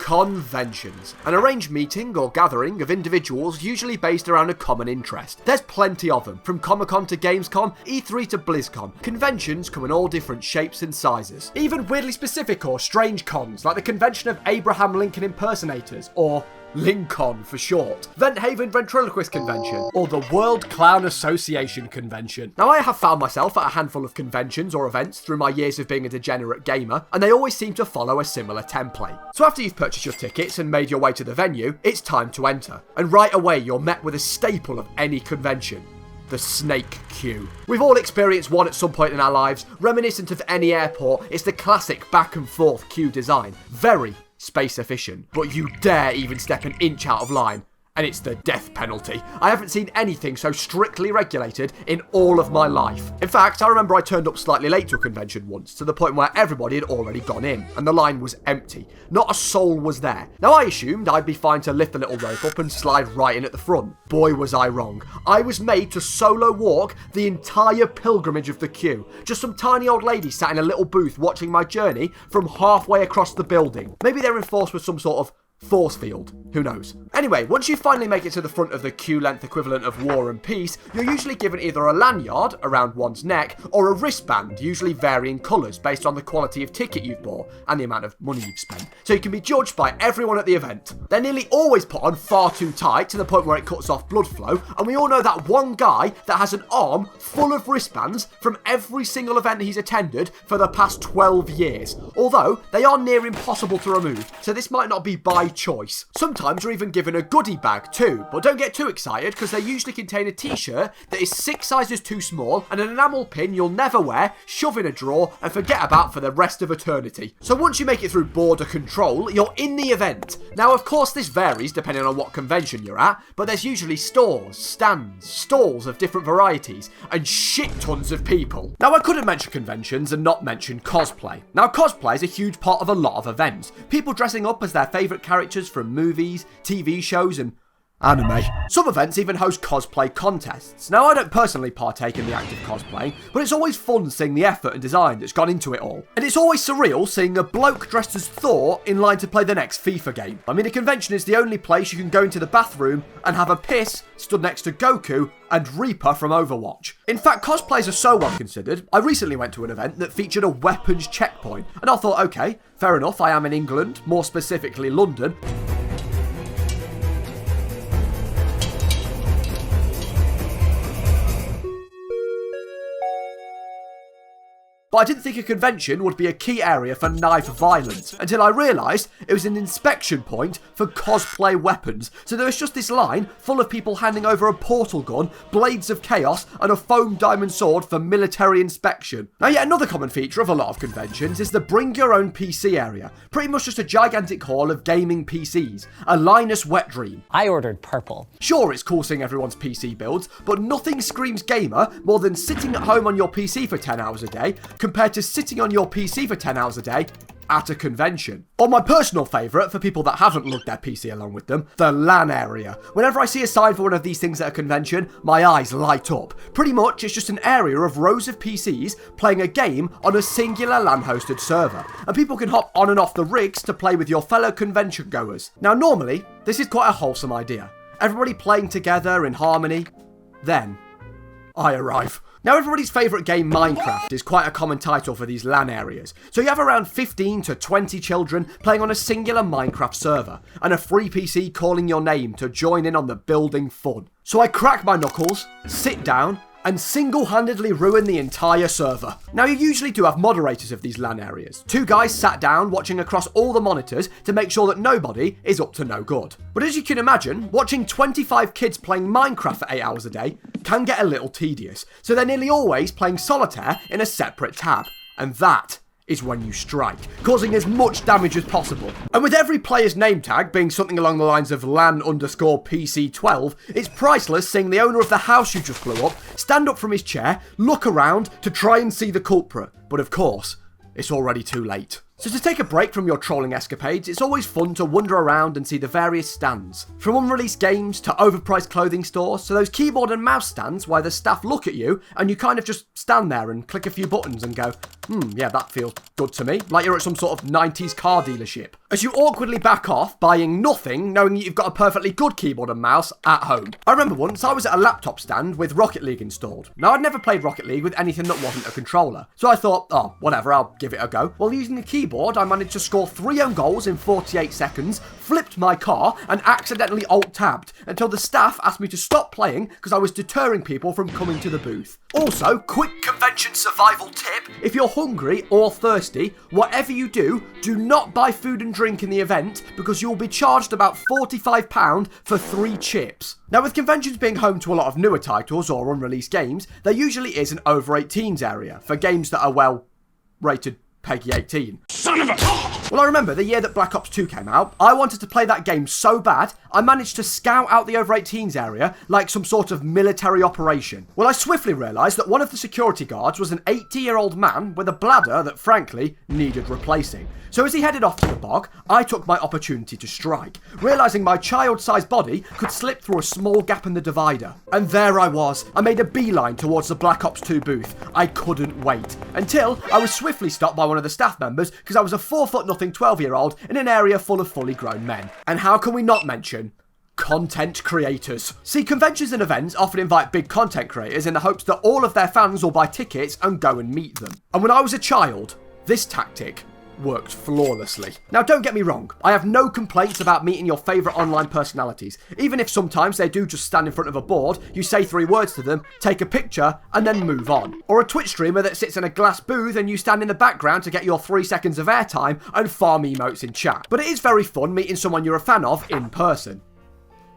Conventions. An arranged meeting or gathering of individuals usually based around a common interest. There's plenty of them, from ComicCon to Gamescom, E3 to BlizzCon. Conventions come in all different shapes and sizes. Even weirdly specific or strange cons, like the convention of Abraham Lincoln impersonators, or Lincoln for short, Venthaven Ventriloquist Convention, or the World Clown Association Convention. Now, I have found myself at a handful of conventions or events through my years of being a degenerate gamer, and they always seem to follow a similar template. So after you've purchased your tickets and made your way to the venue, it's time to enter. And right away, you're met with a staple of any convention: the snake queue. We've all experienced one at some point in our lives. Reminiscent of any airport, it's the classic back and forth queue design. Very space efficient, but you dare even step an inch out of line, and it's the death penalty. I haven't seen anything so strictly regulated in all of my life. In fact, I remember I turned up slightly late to a convention once, to the point where everybody had already gone in, and the line was empty. Not a soul was there. Now, I assumed I'd be fine to lift the little rope up and slide right in at the front. Boy, was I wrong. I was made to solo walk the entire pilgrimage of the queue. Just some tiny old lady sat in a little booth watching my journey from halfway across the building. Maybe they're enforced with some sort of force field. Who knows? Anyway, once you finally make it to the front of the queue-length equivalent of War and Peace, you're usually given either a lanyard around one's neck or a wristband, usually varying colours based on the quality of ticket you've bought and the amount of money you've spent. So you can be judged by everyone at the event. They're nearly always put on far too tight to the point where it cuts off blood flow, and we all know that one guy that has an arm full of wristbands from every single event he's attended for the past 12 years. Although, they are near impossible to remove, so this might not be by choice. Sometimes you're even given a goodie bag too, but don't get too excited because they usually contain a t-shirt that is 6 sizes too small and an enamel pin you'll never wear, shove in a drawer and forget about for the rest of eternity. So once you make it through border control, you're in the event. Now, of course, this varies depending on what convention you're at, but there's usually stores, stands, stalls of different varieties, and shit tons of people. Now, I couldn't mention conventions and not mention cosplay. Now, cosplay is a huge part of a lot of events. People dressing up as their favourite characters from movies, TV shows, and anime. Some events even host cosplay contests. Now, I don't personally partake in the act of cosplaying, but it's always fun seeing the effort and design that's gone into it all. And it's always surreal seeing a bloke dressed as Thor in line to play the next FIFA game. I mean, a convention is the only place you can go into the bathroom and have a piss stood next to Goku and Reaper from Overwatch. In fact, cosplays are so well considered. I recently went to an event that featured a weapons checkpoint, and I thought, okay, fair enough, I am in England, more specifically London. But I didn't think a convention would be a key area for knife violence until I realised it was an inspection point for cosplay weapons. So there was just this line full of people handing over a portal gun, blades of chaos, and a foam diamond sword for military inspection. Now, yet another common feature of a lot of conventions is the bring your own PC area. Pretty much just a gigantic hall of gaming PCs. A Linus wet dream. I ordered purple. Sure, it's cool seeing everyone's PC builds, but nothing screams gamer more than sitting at home on your PC for 10 hours a day compared to sitting on your PC for 10 hours a day at a convention. Or my personal favourite, for people that haven't lugged their PC along with them, the LAN area. Whenever I see a sign for one of these things at a convention, my eyes light up. Pretty much, it's just an area of rows of PCs playing a game on a singular LAN-hosted server, and people can hop on and off the rigs to play with your fellow convention goers. Now, normally, this is quite a wholesome idea. Everybody playing together in harmony. Then, I arrive. Now, everybody's favourite game, Minecraft, is quite a common title for these LAN areas. So you have around 15 to 20 children playing on a singular Minecraft server, and a free PC calling your name to join in on the building fun. So I crack my knuckles, sit down, and single-handedly ruin the entire server. Now, you usually do have moderators of these LAN areas. 2 guys sat down watching across all the monitors to make sure that nobody is up to no good. But as you can imagine, watching 25 kids playing Minecraft for 8 hours a day can get a little tedious. So they're nearly always playing solitaire in a separate tab. And that is when you strike, causing as much damage as possible. And with every player's name tag being something along the lines of LAN_PC12, it's priceless seeing the owner of the house you just blew up stand up from his chair, look around to try and see the culprit. But of course, it's already too late. So to take a break from your trolling escapades, it's always fun to wander around and see the various stands. From unreleased games to overpriced clothing stores to those keyboard and mouse stands where the staff look at you and you kind of just stand there and click a few buttons and go, yeah, that feels good to me, like you're at some sort of 90s car dealership. As you awkwardly back off, buying nothing, knowing you've got a perfectly good keyboard and mouse at home. I remember once I was at a laptop stand with Rocket League installed. Now, I'd never played Rocket League with anything that wasn't a controller, so I thought, oh, whatever, I'll give it a go. While using the keyboard, I managed to score 3 own goals in 48 seconds, flipped my car, and accidentally alt-tabbed until the staff asked me to stop playing because I was deterring people from coming to the booth. Also, quick convention survival tip: if you're hungry or thirsty, whatever you do not buy food and drink in the event because you'll be charged about £45 for 3 chips. Now, with conventions being home to a lot of newer titles or unreleased games, there usually is an over 18s area for games that are, well, rated Peggy 18. Son of a... Well, I remember the year that Black Ops 2 came out, I wanted to play that game so bad, I managed to scout out the over 18s area like some sort of military operation. Well, I swiftly realised that one of the security guards was an 80-year-old man with a bladder that, frankly, needed replacing. So as he headed off to the bog, I took my opportunity to strike, realising my child-sized body could slip through a small gap in the divider. And there I was. I made a beeline towards the Black Ops 2 booth. I couldn't wait. Until I was swiftly stopped by one of the staff members because I was a 4'0" 12-year-old in an area full of fully grown men. And how can we not mention content creators? See, conventions and events often invite big content creators in the hopes that all of their fans will buy tickets and go and meet them. And when I was a child, this tactic worked flawlessly. Now, don't get me wrong, I have no complaints about meeting your favourite online personalities, even if sometimes they do just stand in front of a board, you say 3 words to them, take a picture, and then move on. Or a Twitch streamer that sits in a glass booth and you stand in the background to get your 3 seconds of airtime and farm emotes in chat. But it is very fun meeting someone you're a fan of in person.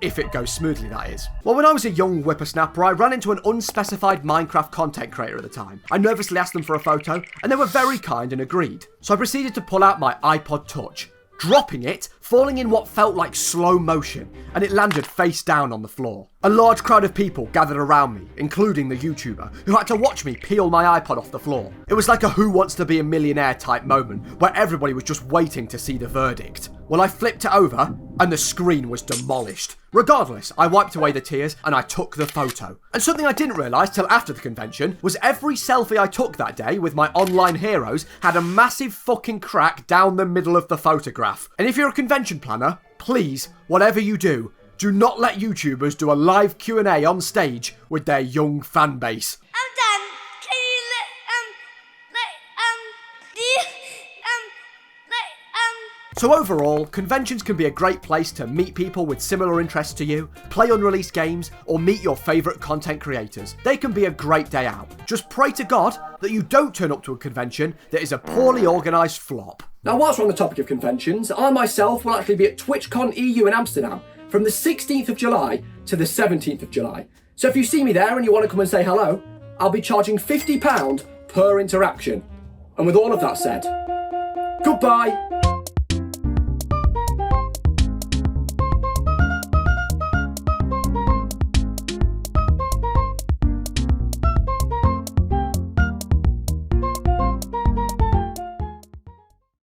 If it goes smoothly, that is. Well, when I was a young whippersnapper, I ran into an unspecified Minecraft content creator at the time. I nervously asked them for a photo, and they were very kind and agreed. So I proceeded to pull out my iPod Touch, dropping it, falling in what felt like slow motion, and it landed face down on the floor. A large crowd of people gathered around me, including the YouTuber, who had to watch me peel my iPod off the floor. It was like a Who Wants to Be a Millionaire type moment, where everybody was just waiting to see the verdict. Well, I flipped it over, and the screen was demolished. Regardless, I wiped away the tears, and I took the photo. And something I didn't realise till after the convention was every selfie I took that day with my online heroes had a massive fucking crack down the middle of the photograph. And if you're a convention planner, please, whatever you do not let YouTubers do a live Q&A on stage with their young fan base. I'm done. Can you So overall, conventions can be a great place to meet people with similar interests to you, play unreleased games, or meet your favourite content creators. They can be a great day out. Just pray to God that you don't turn up to a convention that is a poorly organised flop. Now, whilst we're on the topic of conventions, I myself will actually be at TwitchCon EU in Amsterdam from the 16th of July to the 17th of July. So if you see me there and you want to come and say hello, I'll be charging £50 per interaction. And with all of that said, goodbye.